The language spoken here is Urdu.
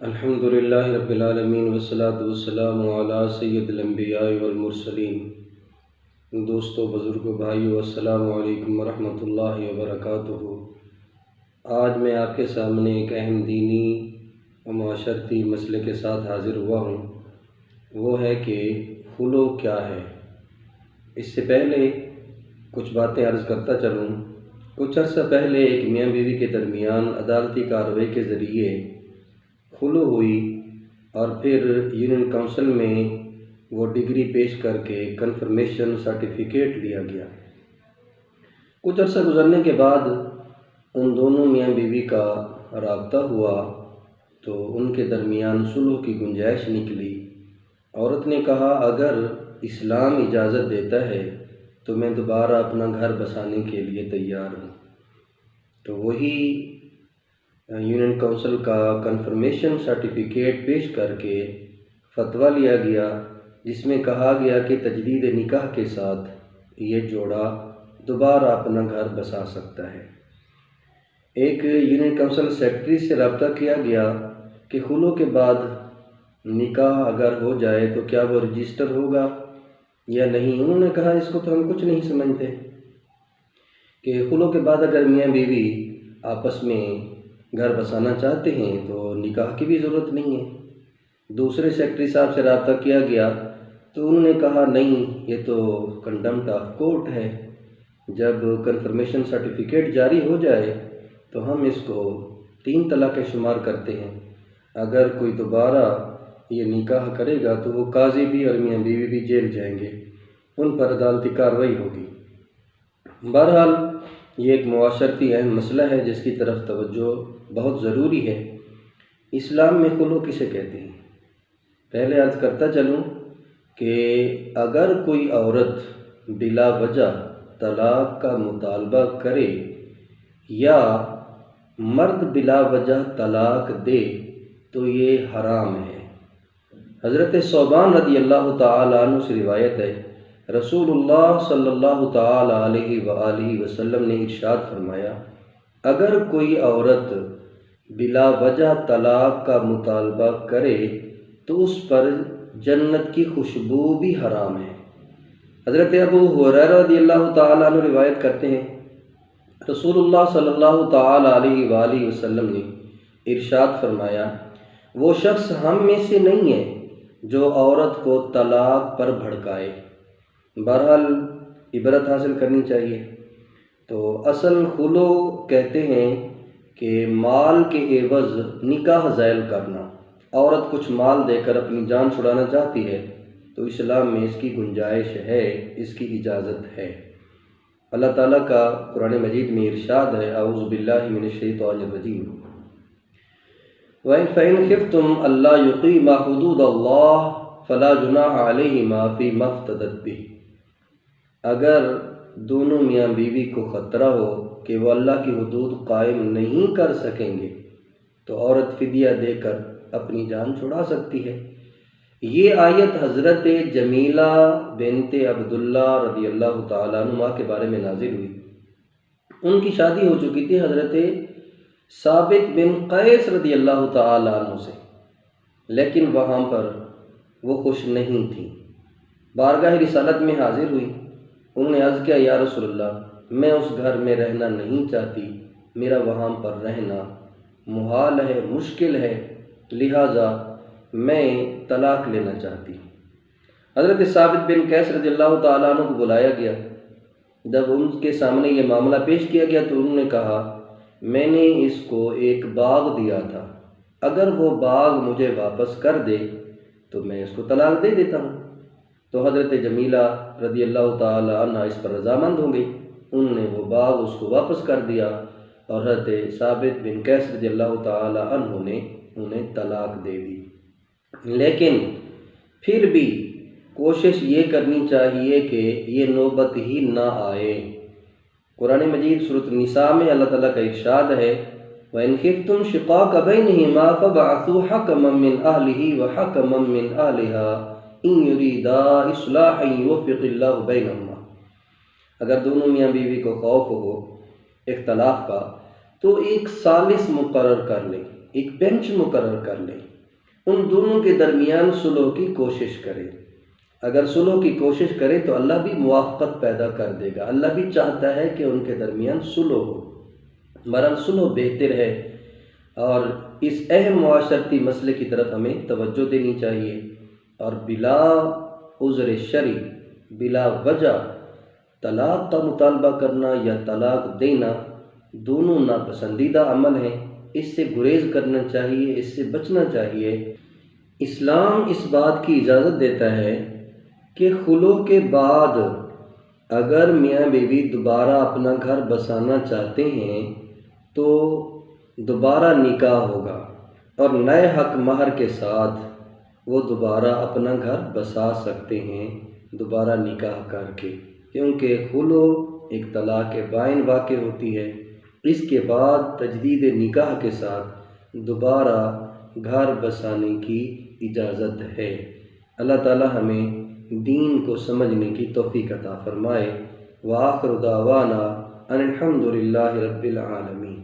الحمد للہ رب العالمین والصلاة والسلام علی سید الانبیاء والمرسلین۔ دوستو، بزرگوں، بھائیو، السلام علیکم ورحمۃ اللہ وبرکاتہ۔ آج میں آپ کے سامنے ایک اہم دینی و معاشرتی مسئلے کے ساتھ حاضر ہوا ہوں، وہ ہے کہ خلوع کیا ہے۔ اس سے پہلے کچھ باتیں عرض کرتا چلوں۔ کچھ عرصہ پہلے ایک میاں بیوی کے درمیان عدالتی کارروائی کے ذریعے خلوع ہوئی اور پھر یونین کونسل میں وہ ڈگری پیش کر کے کنفرمیشن سرٹیفکیٹ لیا گیا۔ کچھ عرصہ گزرنے کے بعد ان دونوں میاں بیوی کا رابطہ ہوا تو ان کے درمیان صلح کی گنجائش نکلی۔ عورت نے کہا، اگر اسلام اجازت دیتا ہے تو میں دوبارہ اپنا گھر بسانے کے لیے تیار ہوں۔ تو وہی یونین کونسل کا کنفرمیشن سرٹیفکیٹ پیش کر کے فتویٰ لیا گیا، جس میں کہا گیا کہ تجدید نکاح کے ساتھ یہ جوڑا دوبارہ اپنا گھر بسا سکتا ہے۔ ایک یونین کونسل سیکرٹری سے رابطہ کیا گیا کہ خلوع کے بعد نکاح اگر ہو جائے تو کیا وہ رجسٹر ہوگا یا نہیں۔ انہوں نے کہا، اس کو تو ہم کچھ نہیں سمجھتے کہ خلوع کے بعد اگر میاں بیوی آپس میں گھر بسانا چاہتے ہیں تو نکاح کی بھی ضرورت نہیں ہے۔ دوسرے سیکرٹری صاحب سے رابطہ کیا گیا تو انہوں نے کہا، نہیں، یہ تو کنٹمپٹ آف کورٹ ہے۔ جب کنفرمیشن سرٹیفکیٹ جاری ہو جائے تو ہم اس کو 3 طلاقیں شمار کرتے ہیں۔ اگر کوئی دوبارہ یہ نکاح کرے گا تو وہ قاضی بھی اور میاں بیوی بھی جیل جائیں گے، ان پر عدالتی کارروائی ہوگی۔ بہرحال یہ ایک معاشرتی اہم مسئلہ ہے جس کی طرف توجہ بہت ضروری ہے۔ اسلام میں خلوع کسے کہتے ہیں؟ پہلے عرض کرتا چلوں کہ اگر کوئی عورت بلا وجہ طلاق کا مطالبہ کرے یا مرد بلا وجہ طلاق دے تو یہ حرام ہے۔ حضرت ثوبان رضی اللہ تعالیٰ عنہ سے روایت ہے، رسول اللہ صلی اللہ تعالیٰ علیہ وآلہ وسلم نے ارشاد فرمایا، اگر کوئی عورت بلا وجہ طلاق کا مطالبہ کرے تو اس پر جنت کی خوشبو بھی حرام ہے۔ حضرت ابو ہریرہ رضی اللہ تعالیٰ عنہ روایت کرتے ہیں، رسول اللہ صلی اللہ تعالیٰ علیہ وآلہ وسلم نے ارشاد فرمایا، وہ شخص ہم میں سے نہیں ہے جو عورت کو طلاق پر بھڑکائے۔ بہرحال عبرت حاصل کرنی چاہیے۔ تو اصل خلوع کہتے ہیں کہ مال کے عوض نکاح زائل کرنا۔ عورت کچھ مال دے کر اپنی جان چھڑانا چاہتی ہے تو اسلام میں اس کی گنجائش ہے، اس کی اجازت ہے۔ اللہ تعالیٰ کا قرآن مجید میں ارشاد ہے، اعوذ باللہ من الشیطان الرجیم، فَإِنْ خِفْتُمْ أَلَّا يُقِيمَا حُدُودَ اللَّهِ فَلَا جُنَاحَ عَلَيْهِمَا فِيمَا افْتَدَتْ بِهِ۔ اگر دونوں میاں بیوی کو خطرہ ہو کہ وہ اللہ کی حدود قائم نہیں کر سکیں گے تو عورت فدیہ دے کر اپنی جان چھڑا سکتی ہے۔ یہ آیت حضرت جمیلہ بنت عبداللہ رضی اللہ تعالیٰ عنہ کے بارے میں نازل ہوئی۔ ان کی شادی ہو چکی تھی حضرت ثابت بن قیس رضی اللہ تعالیٰ عنہ سے، لیکن وہاں پر وہ خوش نہیں تھیں۔ بارگاہ رسالت میں حاضر ہوئی۔ انہوں نے عرض کیا، یا رسول اللہ، میں اس گھر میں رہنا نہیں چاہتی، میرا وہاں پر رہنا محال ہے، مشکل ہے، لہٰذا میں طلاق لینا چاہتی ہوں۔ حضرت ثابت بن قیس رضی اللہ تعالیٰ عنہ کو بلایا گیا۔ جب ان کے سامنے یہ معاملہ پیش کیا گیا تو انہوں نے کہا، میں نے اس کو ایک باغ دیا تھا، اگر وہ باغ مجھے واپس کر دے تو میں اس کو طلاق دے دیتا ہوں۔ تو حضرت جمیلہ رضی اللہ تعالی عنہ اس پر رضامند ہو گئی۔ انہوں نے وہ باغ اس کو واپس کر دیا اور حضرت ثابت بن قیس رضی اللہ تعالی عنہ نے انہیں طلاق دے دی۔ لیکن پھر بھی کوشش یہ کرنی چاہیے کہ یہ نوبت ہی نہ آئے۔ قرآن مجید سورۃ النساء میں اللہ تعالیٰ کا ارشاد ہے، وَإِنْ خِفْتُمْ شِقَاقَ بَيْنِهِمَا فَابْعَثُوا حَكَمًا مِّنْ أَهْلِهِ وَحَكَمًا مِّنْ أَهْلِهَا إِنْ يُرِيدَا إِصْلَاحًا يُوَفِّقِ اللَّهُ بَيْنَهُمَا۔ اگر دونوں میاں بیوی کو خوف ہو اختلاف کا تو ایک ثالث مقرر کر لیں، ایک بینچ مقرر کر لیں، ان دونوں کے درمیان صلح کی کوشش کریں۔ اگر صلح کی کوشش کریں تو اللہ بھی موافقت پیدا کر دے گا، اللہ بھی چاہتا ہے کہ ان کے درمیان صلح ہو۔ بہرحال صلح بہتر ہے، اور اس اہم معاشرتی مسئلے کی طرف ہمیں توجہ دینی چاہیے، اور بلا عذر شرعی، بلا وجہ طلاق کا مطالبہ کرنا یا طلاق دینا دونوں ناپسندیدہ عمل ہیں، اس سے گریز کرنا چاہیے، اس سے بچنا چاہیے۔ اسلام اس بات کی اجازت دیتا ہے کہ خلو کے بعد اگر میاں بیوی دوبارہ اپنا گھر بسانا چاہتے ہیں تو دوبارہ نکاح ہوگا، اور نئے حق مہر کے ساتھ وہ دوبارہ اپنا گھر بسا سکتے ہیں دوبارہ نکاح کر کے، کیونکہ خلو ایک طلاق بائن واقع ہوتی ہے۔ اس کے بعد تجدید نکاح کے ساتھ دوبارہ گھر بسانے کی اجازت ہے۔ اللہ تعالی ہمیں دین کو سمجھنے کی توفیق عطا فرمائے۔ وآخر دعوانا ان الحمد للہ رب العالمین۔